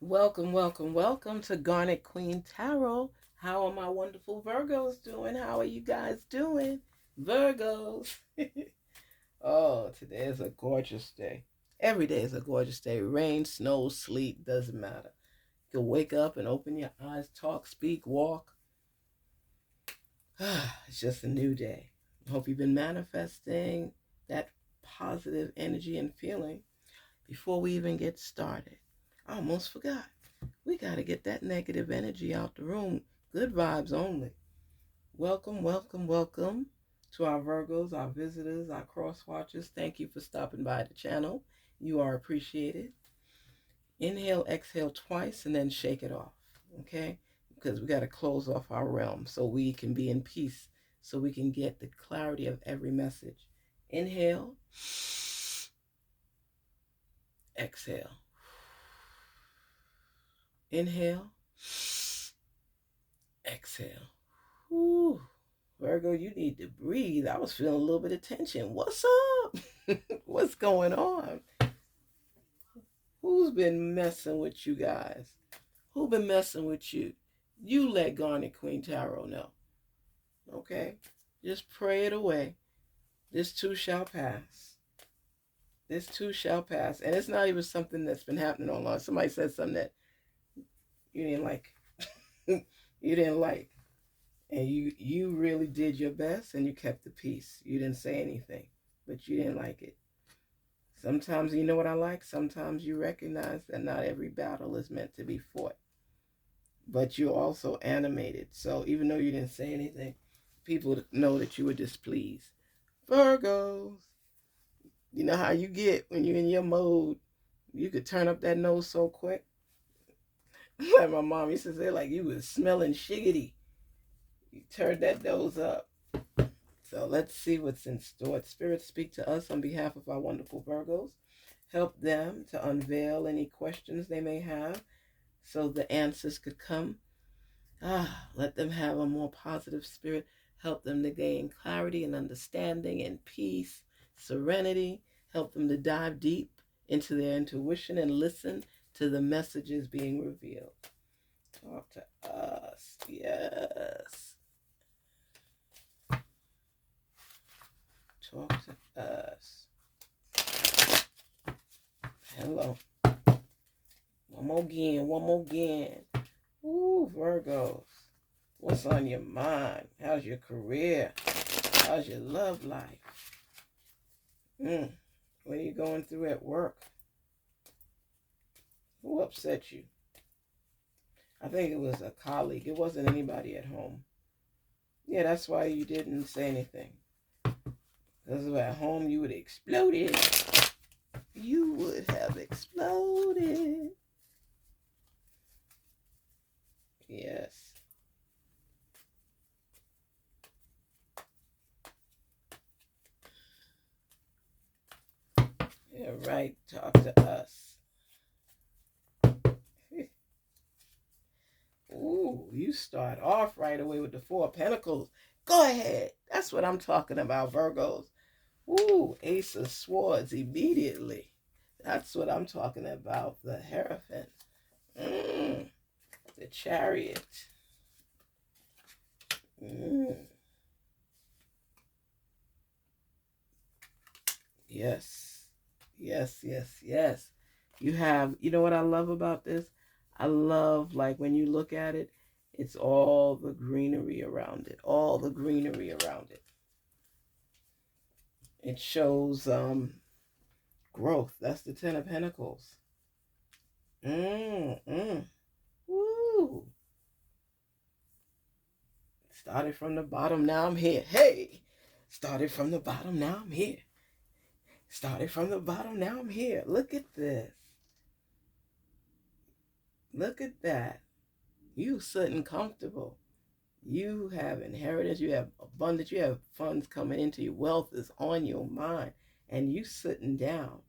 Welcome, welcome, welcome to Garnet Queen Tarot. How are my wonderful Virgos doing? How are you guys doing? Virgos. Oh, today is a gorgeous day. Every day is a gorgeous day. Rain, snow, sleet, doesn't matter. You can wake up and open your eyes, talk, speak, walk. It's just a new day. I hope you've been manifesting that positive energy and feeling before we even get started. I almost forgot. We got to get that negative energy out the room. Good vibes only. Welcome, welcome, welcome to our Virgos, our visitors, our cross watchers. Thank you for stopping by the channel. You are appreciated. Inhale, exhale twice, and then shake it off. Okay? Because we got to close off our realm so we can be in peace, so we can get the clarity of every message. Inhale, exhale. Inhale, exhale. Whew. Virgo, you need to breathe. I was feeling a little bit of tension. What's up? What's going on? Who's been messing with you guys? Who been messing with you? You let Garnet Queen Tarot know. Okay? Just pray it away. This too shall pass. This too shall pass. And it's not even something that's been happening online. Somebody said something that you didn't like. You didn't like. And you really did your best and you kept the peace. You didn't say anything, but you didn't like it. Sometimes, you know what I like? Sometimes you recognize that not every battle is meant to be fought. But you're also animated. So even though you didn't say anything, people know that you were displeased. Virgos, you know how you get when you're in your mode. You could turn up that nose so quick. Like my mom used to say, like you was smelling shiggity. You turned that nose up. So let's see what's in store. Spirit, speak to us on behalf of our wonderful Virgos. Help them to unveil any questions they may have so the answers could come. Let them have a more positive spirit. Help them to gain clarity and understanding and peace, serenity. Help them to dive deep into their intuition and listen to the messages being revealed. Talk to us. Yes. Talk to us. Hello. One more again. Ooh, Virgos. What's on your mind? How's your career? How's your love life? What are you going through at work? Who upset you? I think it was a colleague. It wasn't anybody at home. Yeah, that's why you didn't say anything. Because if at home you would have exploded. You would have exploded. Yes. Yeah, right. Talk to us. Ooh, you start off right away with the Four of Pentacles. Go ahead. That's what I'm talking about, Virgos. Ooh, Ace of Swords immediately. That's what I'm talking about. The Hierophant. The Chariot. Yes. Yes, yes, yes. You have, you know what I love about this? I love, like, when you look at it, it's all the greenery around it. All the greenery around it. It shows growth. That's the Ten of Pentacles. Woo. Started from the bottom, now I'm here. Hey! Started from the bottom, now I'm here. Started from the bottom, now I'm here. Look at this. Look at that. You sitting comfortable. You have inheritance, you have abundance, you have funds coming into you. Wealth is on your mind. And you sitting down,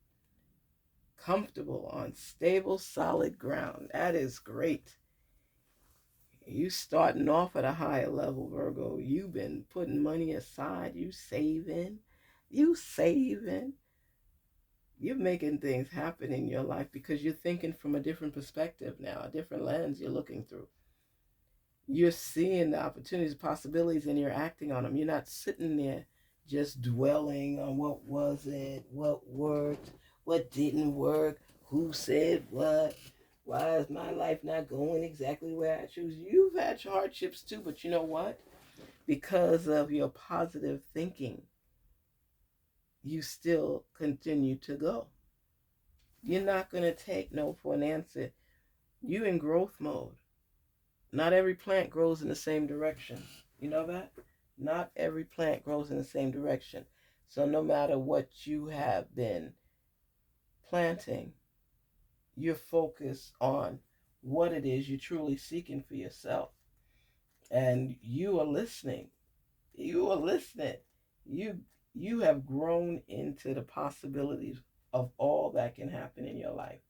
comfortable on stable, solid ground. That is great. You starting off at a higher level, Virgo. You've been putting money aside. You saving. You're making things happen in your life because you're thinking from a different perspective now, a different lens you're looking through. You're seeing the opportunities, possibilities, and you're acting on them. You're not sitting there just dwelling on what was it, what worked, what didn't work, who said what, why is my life not going exactly where I choose. You've had hardships too, but you know what? Because of your positive thinking, you still continue to go. You're not going to take no for an answer. You in growth mode. Not every plant grows in the same direction. You know that? Not every plant grows in the same direction. So no matter what you have been planting, you're focused on what it is you're truly seeking for yourself. And you are listening. You are listening. You you have grown into the possibilities of all that can happen in your life.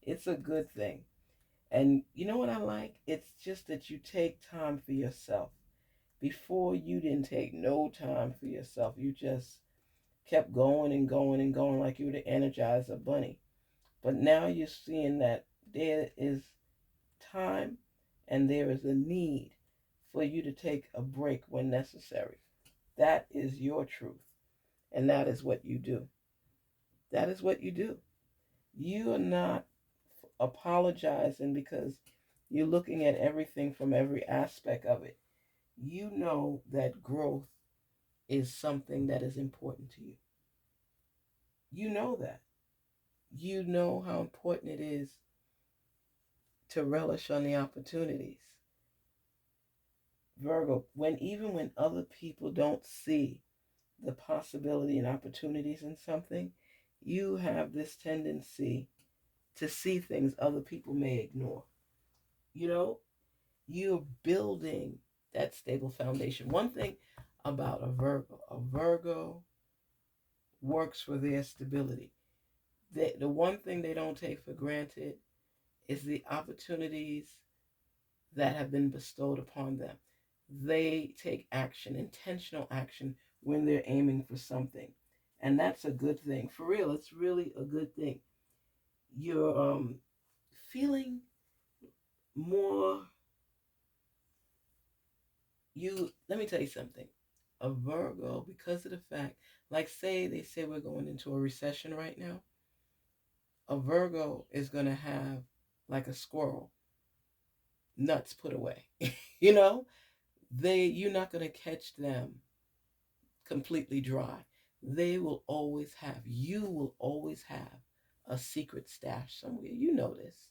It's a good thing. And you know what I like? It's just that you take time for yourself. Before, you didn't take no time for yourself. You just kept going and going and going like you were the Energizer Bunny. But now you're seeing that there is time and there is a need for you to take a break when necessary. That is your truth. And that is what you do. That is what you do. You are not apologizing because you're looking at everything from every aspect of it. You know that growth is something that is important to you. You know that. You know how important it is to relish on the opportunities. Virgo, when other people don't see the possibility and opportunities in something, you have this tendency to see things other people may ignore. You know, you're building that stable foundation. One thing about a Virgo works for their stability. The one thing they don't take for granted is the opportunities that have been bestowed upon them. They take action, intentional action, when they're aiming for something. And that's a good thing. For real, it's really a good thing. You're feeling more, let me tell you something. A Virgo, because of the fact, like they say we're going into a recession right now, a Virgo is going to have, like a squirrel, nuts put away. you know, you're not going to catch them completely dry. You will always have a secret stash somewhere. You know this.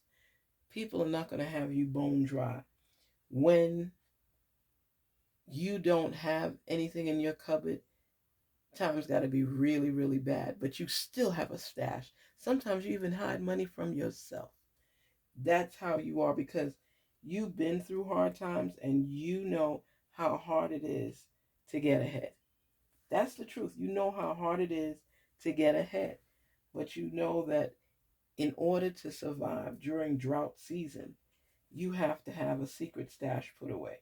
People are not going to have you bone dry. When you don't have anything in your cupboard, times got to be really, really bad, but you still have a stash. Sometimes you even hide money from yourself. That's how you are, because you've been through hard times and you know how hard it is to get ahead. That's the truth. You know how hard it is to get ahead. But you know that in order to survive during drought season, you have to have a secret stash put away.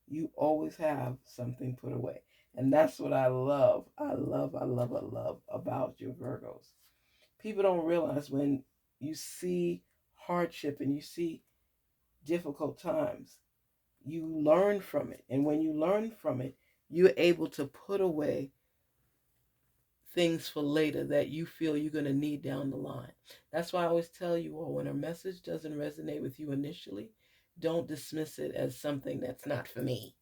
You always have something put away. And that's what I love. I love about your Virgos. People don't realize when you see hardship and you see difficult times, you learn from it. And when you learn from it, you're able to put away things for later that you feel you're going to need down the line. That's why I always tell you all, when a message doesn't resonate with you initially, don't dismiss it as something that's not for me.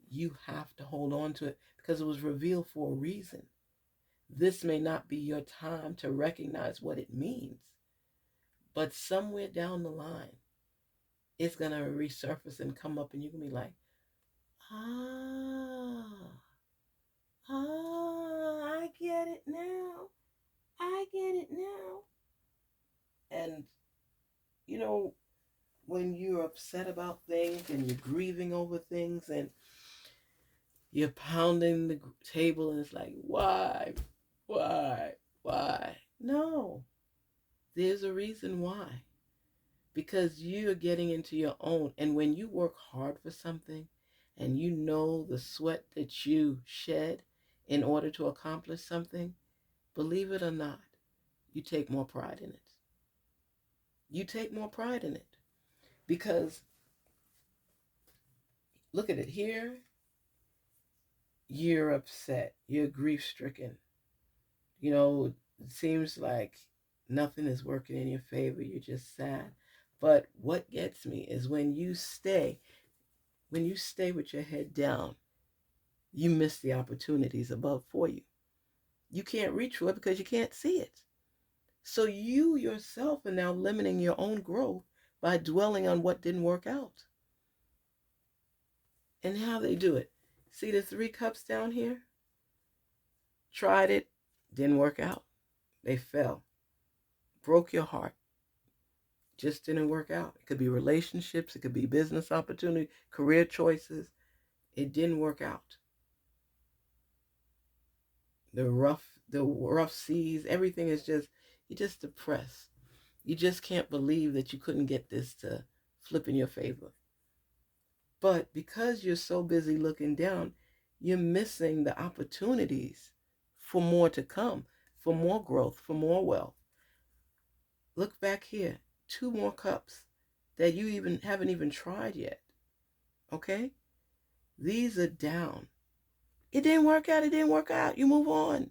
You have to hold on to it because it was revealed for a reason. This may not be your time to recognize what it means, but somewhere down the line, it's going to resurface and come up, and you're going to be like, ah, I get it now. I get it now. And, you know, when you're upset about things and you're grieving over things and you're pounding the table and it's like, why, why, why? No, there's a reason why. Because you're getting into your own. And when you work hard for something and you know the sweat that you shed in order to accomplish something, believe it or not, you take more pride in it. You take more pride in it. Because look at it here. You're upset. You're grief stricken. It seems like nothing is working in your favor. You're just sad. But what gets me is when you stay with your head down, you miss the opportunities above for you. You can't reach for it because you can't see it. So you yourself are now limiting your own growth by dwelling on what didn't work out. And how they do it. See the 3 cups down here? Tried it, didn't work out. They fell. Broke your heart. Just didn't work out. It could be relationships, it could be business opportunity, career choices. It didn't work out. The rough seas, everything is just, you're just depressed. You just can't believe that you couldn't get this to flip in your favor. But because you're so busy looking down, you're missing the opportunities for more to come, for more growth, for more wealth. Look back here, 2 more cups that you haven't even tried yet. Okay? These are down. It didn't work out. It didn't work out. You move on.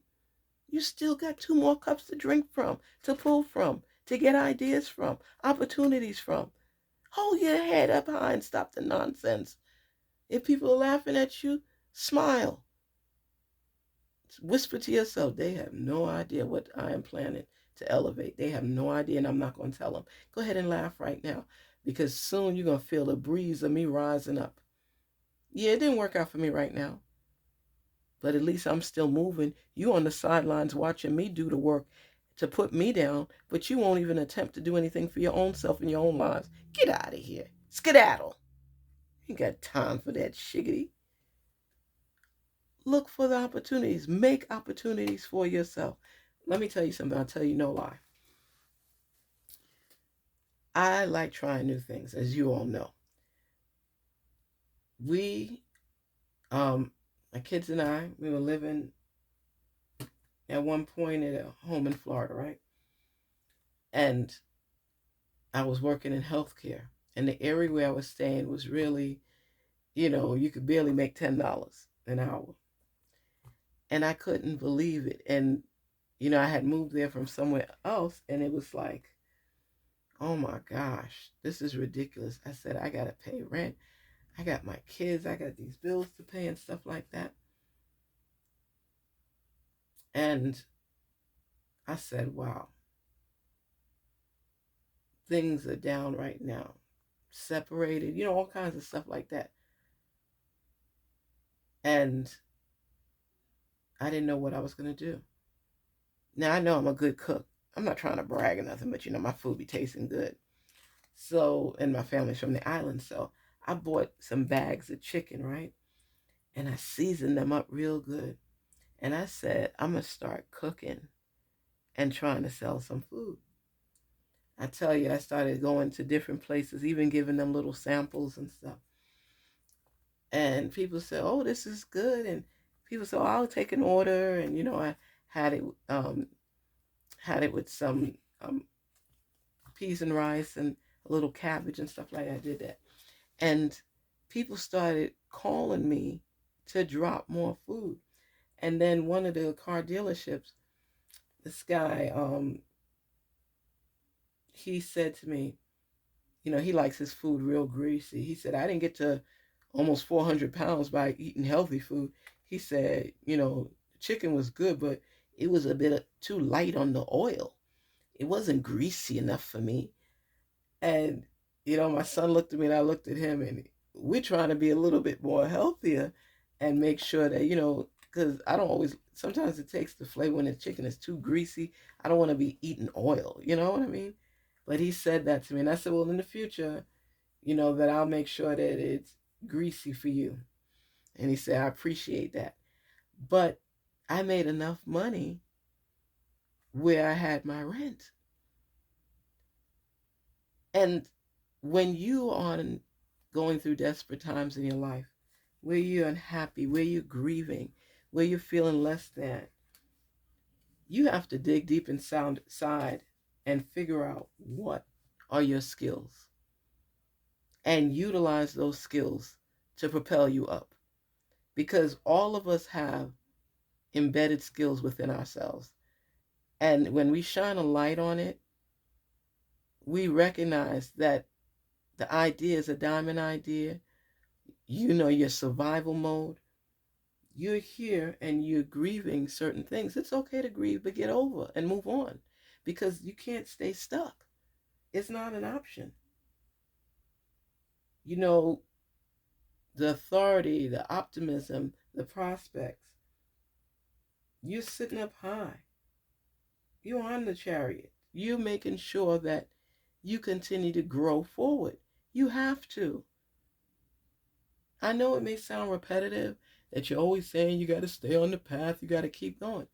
You still got 2 more cups to drink from, to pull from, to get ideas from, opportunities from. Hold your head up high and stop the nonsense. If people are laughing at you, smile. Whisper to yourself, they have no idea what I am planning to elevate. They have no idea, and I'm not going to tell them. Go ahead and laugh right now, because soon you're going to feel a breeze of me rising up. Yeah, it didn't work out for me right now, but at least I'm still moving. You on the sidelines watching me do the work to put me down, but you won't even attempt to do anything for your own self in your own lives. Get out of here. Skedaddle. You ain't got time for that shiggity. Look for the opportunities. Make opportunities for yourself. Let me tell you something. I'll tell you no lie. I like trying new things, as you all know. We, my kids and I, we were living at one point at a home in Florida, right? And I was working in healthcare. And the area where I was staying was really, you could barely make $10 an hour. And I couldn't believe it. And, I had moved there from somewhere else, and it was like, oh my gosh, this is ridiculous. I said, I got to pay rent. I got my kids. I got these bills to pay and stuff like that. And I said, wow, things are down right now. Separated, all kinds of stuff like that. And I didn't know what I was going to do. Now, I know I'm a good cook. I'm not trying to brag or nothing, but my food be tasting good. So, and my family's from the island, so I bought some bags of chicken, right? And I seasoned them up real good. And I said, I'm going to start cooking and trying to sell some food. I tell you, I started going to different places, even giving them little samples and stuff. And people said, oh, this is good. And people said, oh, I'll take an order. And, I had it with some peas and rice and a little cabbage and stuff like that. I did that. And people started calling me to drop more food. And then one of the car dealerships, this guy, he said to me, he likes his food real greasy. He said, I didn't get to almost 400 pounds by eating healthy food. He said, chicken was good, but it was a bit too light on the oil. It wasn't greasy enough for me. And, my son looked at me and I looked at him, and we're trying to be a little bit more healthier and make sure that, because I don't always, sometimes it takes the flavor when the chicken is too greasy. I don't want to be eating oil, you know what I mean? But he said that to me, and I said, well, in the future, that I'll make sure that it's greasy for you. And he said, I appreciate that. But I made enough money where I had my rent. And when you are going through desperate times in your life, where you're unhappy, where you're grieving, where you're feeling less than, You have to dig deep inside and figure out what are your skills and utilize those skills to propel you up. Because all of us have embedded skills within ourselves. And when we shine a light on it, we recognize that the idea is a diamond idea. You know your survival mode. You're here and you're grieving certain things. It's okay to grieve, but get over and move on because you can't stay stuck. It's not an option. You know, the authority, the optimism, the prospects, you're sitting up high. You're on the chariot. You're making sure that you continue to grow forward. You have to. I know it may sound repetitive that you're always saying you got to stay on the path, you got to keep going.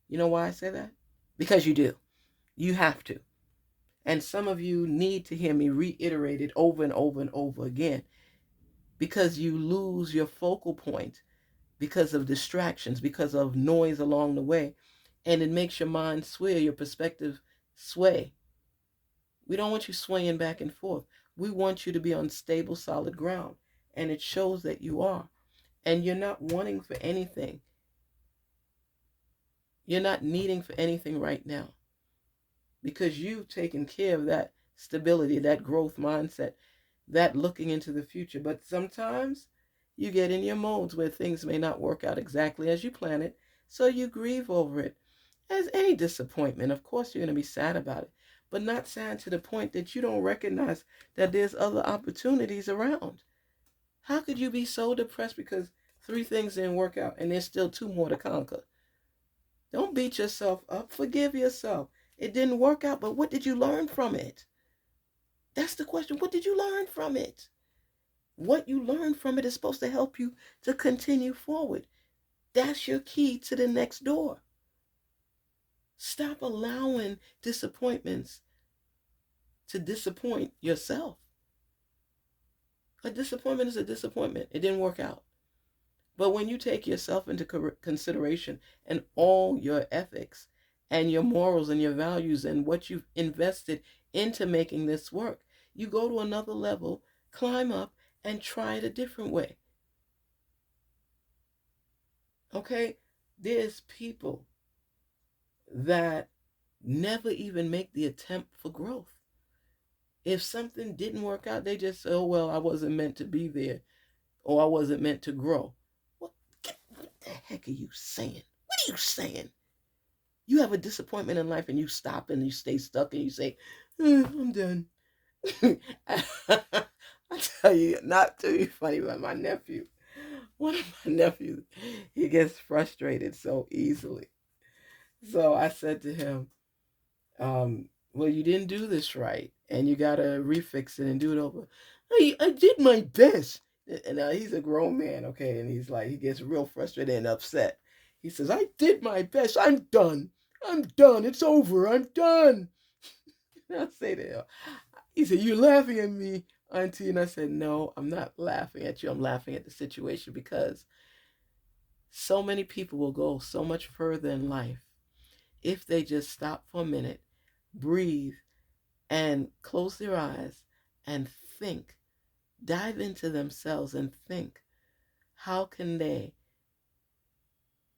You know why I say that? Because you do. You have to. And some of you need to hear me reiterate it over and over and over again because you lose your focal point because of distractions, because of noise along the way. And it makes your mind sway, your perspective sway. We don't want you swaying back and forth. We want you to be on stable, solid ground. And it shows that you are. And you're not wanting for anything. You're not needing for anything right now because you've taken care of that stability, that growth mindset, that looking into the future. But sometimes you get in your modes where things may not work out exactly as you plan it, so you grieve over it. As any disappointment, of course, you're going to be sad about it, but not sad to the point that you don't recognize that there's other opportunities around. How could you be so depressed because 3 things didn't work out and there's still 2 more to conquer? Don't beat yourself up. Forgive yourself. It didn't work out, but what did you learn from it? That's the question. What did you learn from it? What you learned from it is supposed to help you to continue forward. That's your key to the next door. Stop allowing disappointments to disappoint yourself. A disappointment is a disappointment. It didn't work out. But when you take yourself into consideration and all your ethics and your morals and your values and what you've invested into making this work, you go to another level, climb up, and try it a different way. Okay? There's people that never even make the attempt for growth. If something didn't work out, they just say, oh, well, I wasn't meant to be there or I wasn't meant to grow. What the heck are you saying? What are you saying? You have a disappointment in life and you stop and you stay stuck and you say, I'm done. I tell you, not to be funny, but my nephew, one of my nephews, he gets frustrated so easily. So I said to him, well, you didn't do this right and you got to refix it and do it over. I did my best. And now he's a grown man, okay, and he's like, he gets real frustrated and upset. He says, I did my best. I'm done. I'm done. It's over. I'm done. And I say to him, he said, you're laughing at me, Auntie. And I said, no, I'm not laughing at you. I'm laughing at the situation because so many people will go so much further in life if they just stop for a minute, breathe, and close their eyes and think, dive into themselves and think, how can they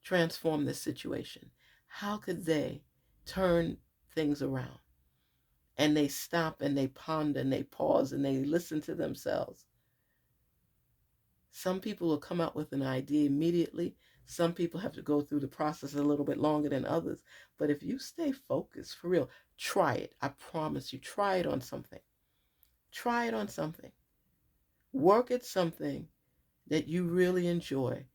transform this situation? How could they turn things around? And they stop and they ponder and they pause and they listen to themselves. Some people will come out with an idea immediately. Some people have to go through the process a little bit longer than others. But if you stay focused, for real, try it. I promise you, try it on something. Try it on something. Work at something that you really enjoy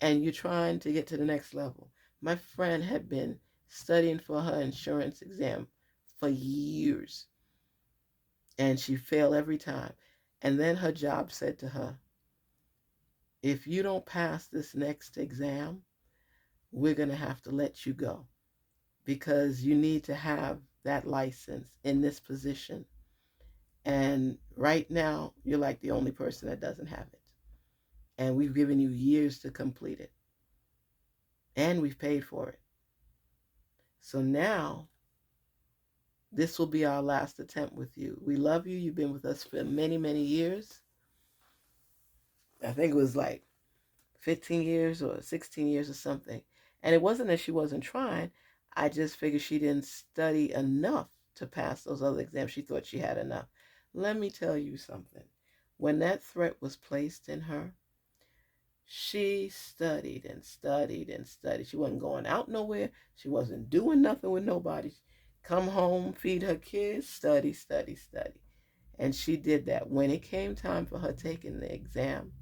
and you're trying to get to the next level. My friend had been studying for her insurance exam for years and she failed every time. And then her job said to her, if you don't pass this next exam, we're going to have to let you go because you need to have that license in this position. And right now, you're like the only person that doesn't have it. And we've given you years to complete it. And we've paid for it. So now, this will be our last attempt with you. We love you. You've been with us for many, many years. I think it was like 15 years or 16 years or something. And it wasn't that she wasn't trying. I just figured she didn't study enough to pass those other exams. She thought she had enough. Let me tell you something. When that threat was placed in her, she studied and studied and studied. She wasn't going out nowhere. She wasn't doing nothing with nobody. Come home, feed her kids, study, study, study. And she did that. When it came time for her taking the exam,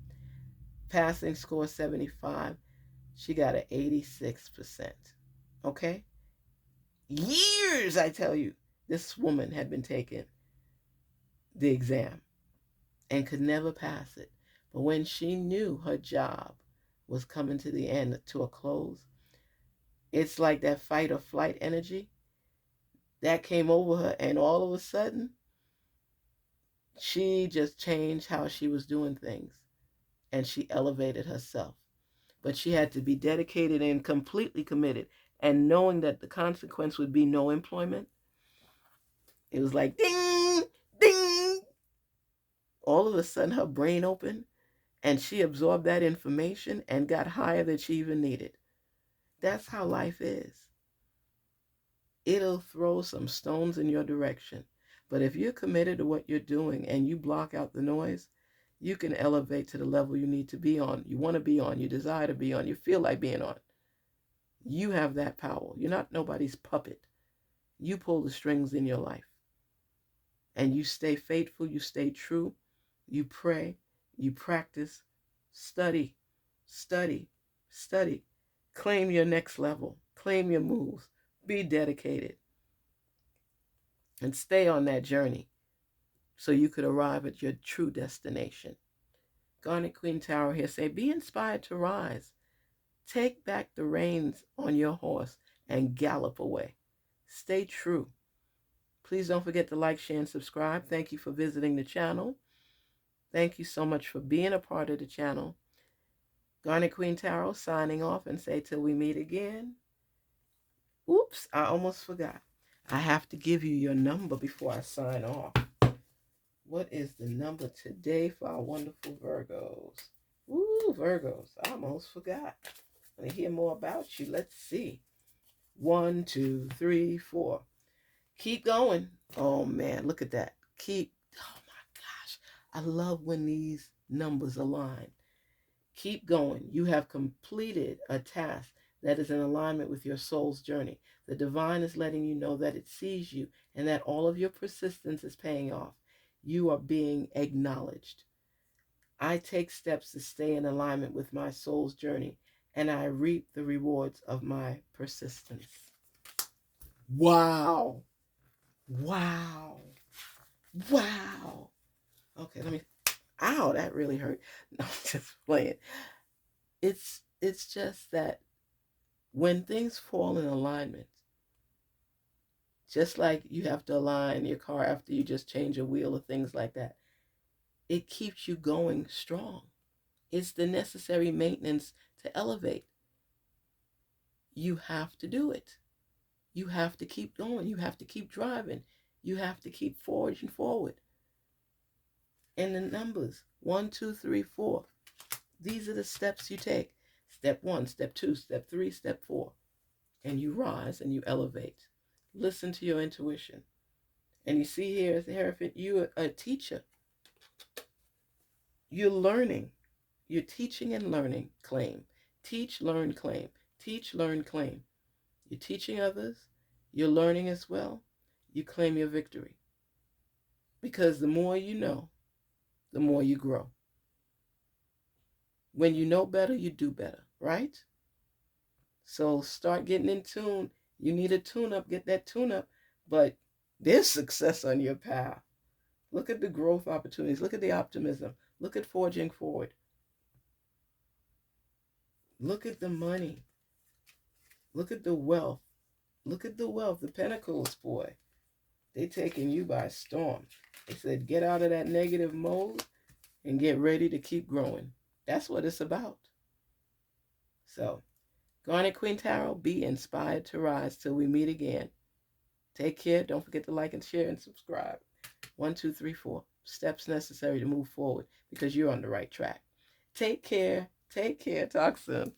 passing score 75, she got an 86%. Okay? Years, I tell you, this woman had been taking the exam and could never pass it. But when she knew her job was coming to the end, to a close, it's like that fight or flight energy that came over her, and all of a sudden, she just changed how she was doing things, and she elevated herself. But she had to be dedicated and completely committed, and knowing that the consequence would be no employment. It was like ding, ding. All of a sudden, her brain opened, and she absorbed that information and got higher than she even needed. That's how life is. It'll throw some stones in your direction. But if you're committed to what you're doing and you block out the noise, you can elevate to the level you need to be on, you want to be on, you desire to be on, you feel like being on. You have that power. You're not nobody's puppet. You pull the strings in your life. And you stay faithful, you stay true, you pray, you practice, study, study, study. Claim your next level, claim your moves, be dedicated, and stay on that journey so you could arrive at your true destination. Garnetqueentarot here say, be inspired to rise. Take back the reins on your horse and gallop away. Stay true. Please don't forget to like, share, and subscribe. Thank you for visiting the channel. Thank you so much for being a part of the channel. Garnetqueentarot signing off and say till we meet again. Oops, I almost forgot. I have to give you your number before I sign off. What is the number today for our wonderful Virgos? Ooh, Virgos, I almost forgot. I want to hear more about you. Let's see. 1, 2, 3, 4. Keep going. Oh, man, look at that. Oh, my gosh. I love when these numbers align. Keep going. You have completed a task that is in alignment with your soul's journey. The divine is letting you know that it sees you and that all of your persistence is paying off. You are being acknowledged. I take steps to stay in alignment with my soul's journey, and I reap the rewards of my persistence. Wow. Wow. Wow. Okay, let me. Ow, that really hurt. No, I'm just playing. It's just that when things fall in alignment, just like you have to align your car after you just change a wheel or things like that, it keeps you going strong. It's the necessary maintenance to elevate. You have to do it. You have to keep going. You have to keep driving. You have to keep forging forward. And the numbers, 1, 2, 3, 4. These are the steps you take. Step 1, step 2, step 3, step 4. And you rise and you elevate. Listen to your intuition. And you see here, Hereford, you're a teacher. You're learning. You're teaching and learning. Claim. Teach, learn, claim. Teach, learn, claim. You're teaching others. You're learning as well. You claim your victory. Because the more you know, the more you grow. When you know better, you do better, right? So start getting in tune. You need a tune-up, get that tune-up. But there's success on your path. Look at the growth opportunities. Look at the optimism. Look at forging forward. Look at the money. Look at the wealth. Look at the wealth. The Pentacles, boy. They taking you by storm. They said, get out of that negative mode and get ready to keep growing. That's what it's about. So, Garnet Queen Tarot, be inspired to rise till we meet again. Take care. Don't forget to like and share and subscribe. 1, 2, 3, 4. Steps necessary to move forward because you're on the right track. Take care. Take care. Talk soon.